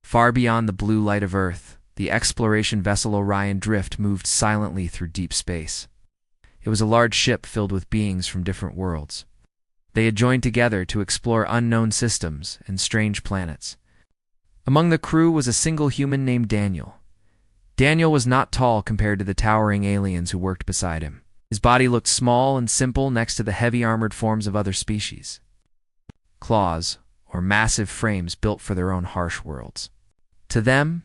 Far beyond the blue light of Earth, the exploration vessel Orion Drift moved silently through deep space. It was a large ship filled with beings from different worlds. They had joined together to explore unknown systems and strange planets. Among the crew was a single human named Daniel. Daniel was not tall compared to the towering aliens who worked beside him. His body looked small and simple next to the heavy armored forms of other species. Claws, or massive frames built for their own harsh worlds. To them,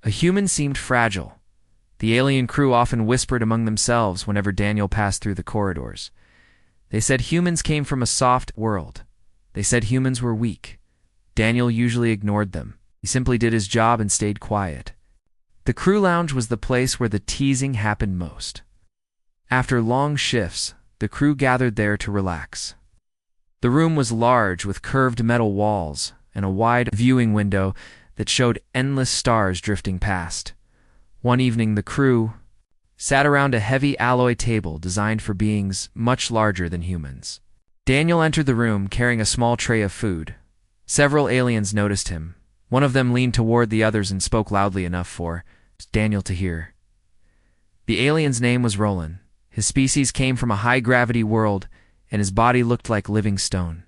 a human seemed fragile. The alien crew often whispered among themselves whenever Daniel passed through the corridors. They said humans came from a soft world. They said humans were weak. Daniel usually ignored them. He simply did his job and stayed quiet. The crew lounge was the place where the teasing happened most. After long shifts, the crew gathered there to relax. The room was large with curved metal walls and a wide viewing window that showed endless stars drifting past. One evening, the crew sat around a heavy alloy table designed for beings much larger than humans. Daniel entered the room carrying a small tray of food. Several aliens noticed him. One of them leaned toward the others and spoke loudly enough for Daniel to hear. The alien's name was Roland. His species came from a high-gravity world, and his body looked like living stone.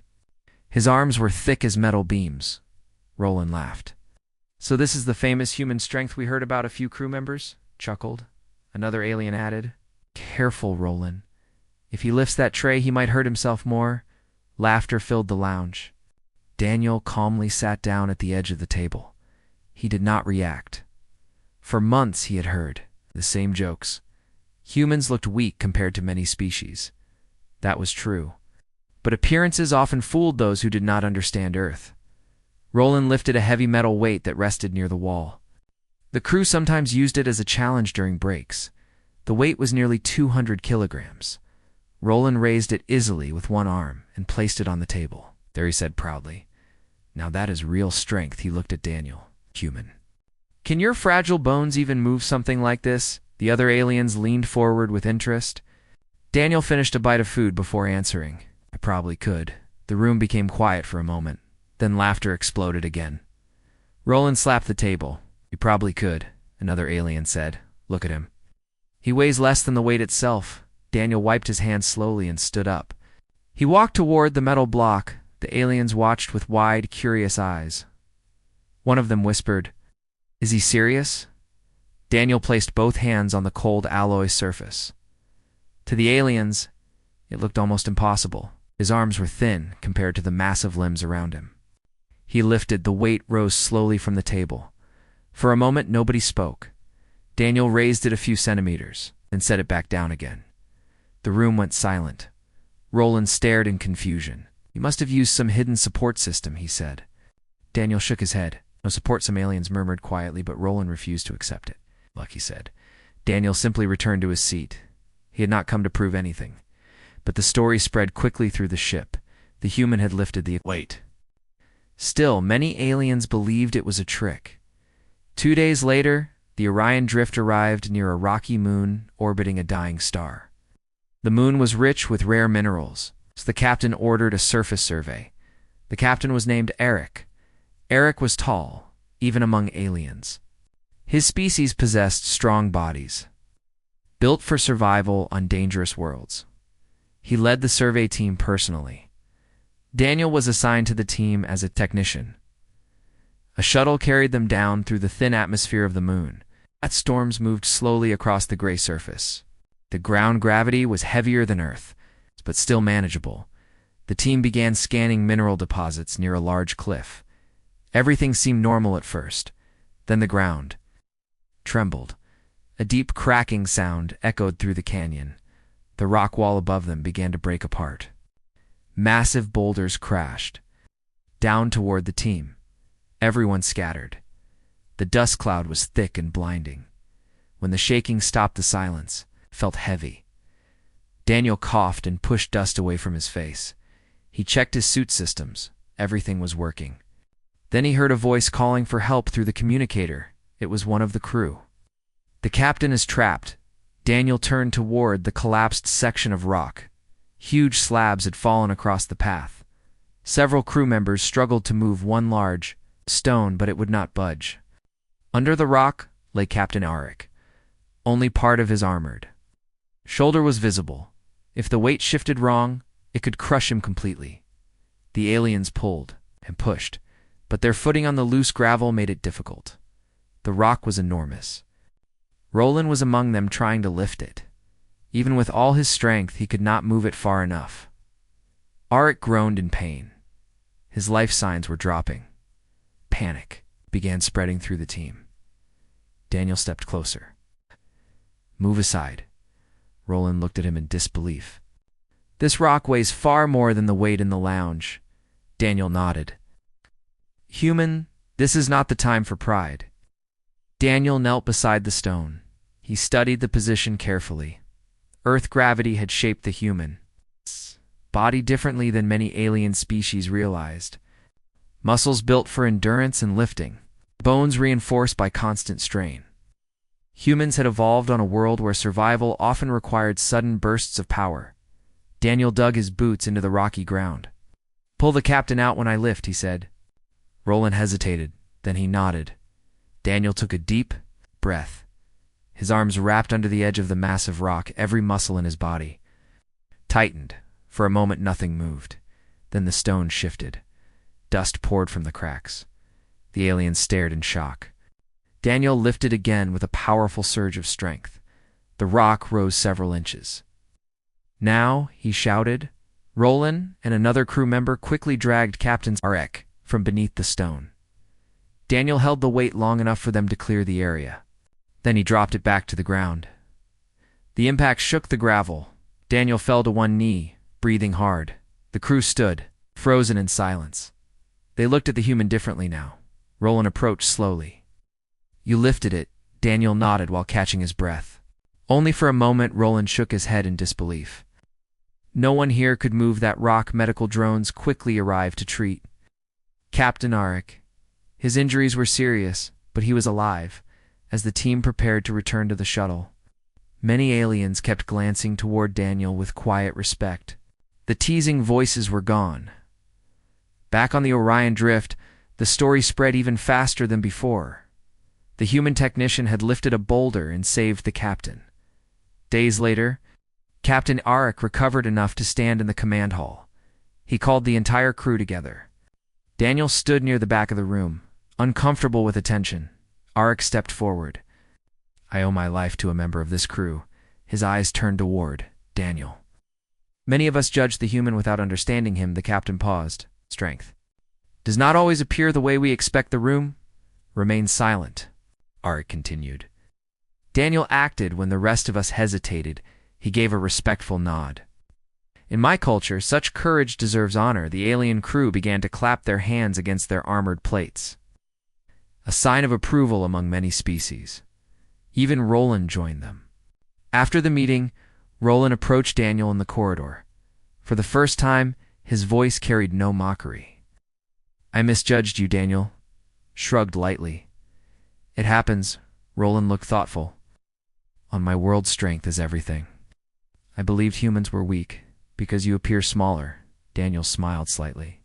His arms were thick as metal beams. Roland laughed. "So this is the famous human strength we heard about a few crew members?" chuckled. Another alien added, "Careful, Roland. If he lifts that tray, he might hurt himself more." Laughter filled the lounge. Daniel calmly sat down at the edge of the table. He did not react. For months he had heard the same jokes. Humans looked weak compared to many species. That was true. But appearances often fooled those who did not understand Earth. Roland lifted a heavy metal weight that rested near the wall. The crew sometimes used it as a challenge during breaks. The weight was nearly 200 kilograms. Roland raised it easily with one arm and placed it on the table. There, he said proudly. "Now that is real strength." He looked at Daniel. "Human. Can your fragile bones even move something like this?" The other aliens leaned forward with interest. Daniel finished a bite of food before answering. "I probably could." The room became quiet for a moment. Then laughter exploded again. Roland slapped the table. "You probably could," another alien said. "Look at him. He weighs less than the weight itself." Daniel wiped his hands slowly and stood up. He walked toward the metal block. The aliens watched with wide, curious eyes. One of them whispered, "Is he serious?" Daniel placed both hands on the cold alloy surface. To the aliens, it looked almost impossible. His arms were thin compared to the massive limbs around him. He lifted. The weight rose slowly from the table. For a moment, nobody spoke. Daniel raised it a few centimeters, then set it back down again. The room went silent. Roland stared in confusion. "You must have used some hidden support system," he said. Daniel shook his head. "No support," some aliens murmured quietly, but Roland refused to accept it. "Luck," he said. Daniel simply returned to his seat. He had not come to prove anything. But the story spread quickly through the ship. The human had lifted the weight. Still, many aliens believed it was a trick. 2 days later, the Orion Drift arrived near a rocky moon orbiting a dying star. The moon was rich with rare minerals, so the captain ordered a surface survey. The captain was named Eric. Eric was tall, even among aliens. His species possessed strong bodies, built for survival on dangerous worlds. He led the survey team personally. Daniel was assigned to the team as a technician. A shuttle carried them down through the thin atmosphere of the moon. That storms moved slowly across the gray surface. The ground gravity was heavier than Earth, but still manageable. The team began scanning mineral deposits near a large cliff. Everything seemed normal at first. Then the ground trembled. A deep cracking sound echoed through the canyon. The rock wall above them began to break apart. Massive boulders crashed down toward the team. Everyone scattered. The dust cloud was thick and blinding. When the shaking stopped, the silence felt heavy. Daniel coughed and pushed dust away from his face. He checked his suit systems. Everything was working. Then he heard a voice calling for help through the communicator. It was one of the crew. "The captain is trapped." Daniel turned toward the collapsed section of rock. Huge slabs had fallen across the path. Several crew members struggled to move one large, stone, but it would not budge. Under the rock lay Captain Arik. Only part of his armored shoulder was visible. If the weight shifted wrong, it could crush him completely. The aliens pulled and pushed, but their footing on the loose gravel made it difficult. The rock was enormous. Roland was among them trying to lift it. Even with all his strength, he could not move it far enough. Arik groaned in pain. His life signs were dropping. Panic began spreading through the team. Daniel stepped closer. "Move aside." Roland looked at him in disbelief. "This rock weighs far more than the weight in the lounge." Daniel nodded. "Human, this is not the time for pride." Daniel knelt beside the stone. He studied the position carefully. Earth gravity had shaped the human body differently than many alien species realized. Muscles built for endurance and lifting, bones reinforced by constant strain. Humans had evolved on a world where survival often required sudden bursts of power. Daniel dug his boots into the rocky ground. "Pull the captain out when I lift," he said. Roland hesitated, then he nodded. Daniel took a deep breath. His arms wrapped under the edge of the massive rock, every muscle in his body tightened. For a moment nothing moved. Then the stone shifted. Dust poured from the cracks. The aliens stared in shock. Daniel lifted again with a powerful surge of strength. The rock rose several inches. "Now," he shouted. Roland and another crew member quickly dragged Captain Arik from beneath the stone. Daniel held the weight long enough for them to clear the area. Then he dropped it back to the ground. The impact shook the gravel. Daniel fell to one knee, breathing hard. The crew stood, frozen in silence. They looked at the human differently now. Roland approached slowly. "You lifted it," Daniel nodded while catching his breath. Only for a moment Roland shook his head in disbelief. No one here could move that rock. Medical drones quickly arrived to treat Captain Arik. His injuries were serious, but he was alive. As the team prepared to return to the shuttle, many aliens kept glancing toward Daniel with quiet respect. The teasing voices were gone. Back on the Orion Drift, the story spread even faster than before. The human technician had lifted a boulder and saved the captain. Days later, Captain Arik recovered enough to stand in the command hall. He called the entire crew together. Daniel stood near the back of the room, uncomfortable with attention. Arik stepped forward. "I owe my life to a member of this crew." His eyes turned toward Daniel. "Many of us judge the human without understanding him." The captain paused. "Strength does not always appear the way we expect. The room remains silent," Arik continued. Daniel acted when the rest of us hesitated. He gave a respectful nod. "In my culture, such courage deserves honor." The alien crew began to clap their hands against their armored plates, a sign of approval among many species. Even Roland joined them. After the meeting, Roland approached Daniel in the corridor. For the first time, his voice carried no mockery. "I misjudged you," Daniel shrugged lightly. "It happens." Roland looked thoughtful. "On my world, strength is everything. I believed humans were weak because you appear smaller." Daniel smiled slightly.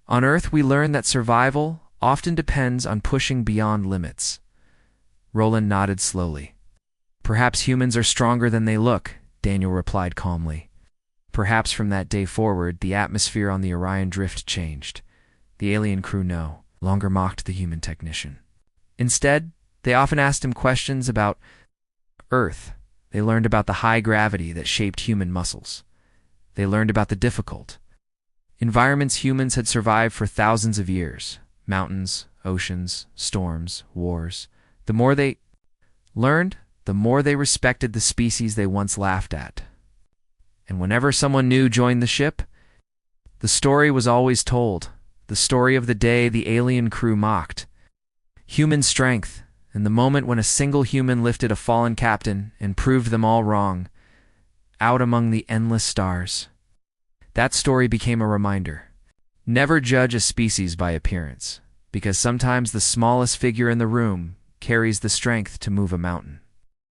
"On Earth, we learn that survival often depends on pushing beyond limits." Roland nodded slowly. "Perhaps humans are stronger than they look," Daniel replied calmly. Perhaps from that day forward, the atmosphere on the Orion Drift changed. The alien crew no longer mocked the human technician. Instead, they often asked him questions about Earth. They learned about the high gravity that shaped human muscles. They learned about the difficult environments humans had survived for thousands of years. Mountains, oceans, storms, wars. The more they learned, the more they respected the species they once laughed at. And whenever someone new joined the ship, the story was always told. The story of the day the alien crew mocked. Human strength, and the moment when a single human lifted a fallen captain and proved them all wrong, out among the endless stars. That story became a reminder. Never judge a species by appearance, because sometimes the smallest figure in the room carries the strength to move a mountain.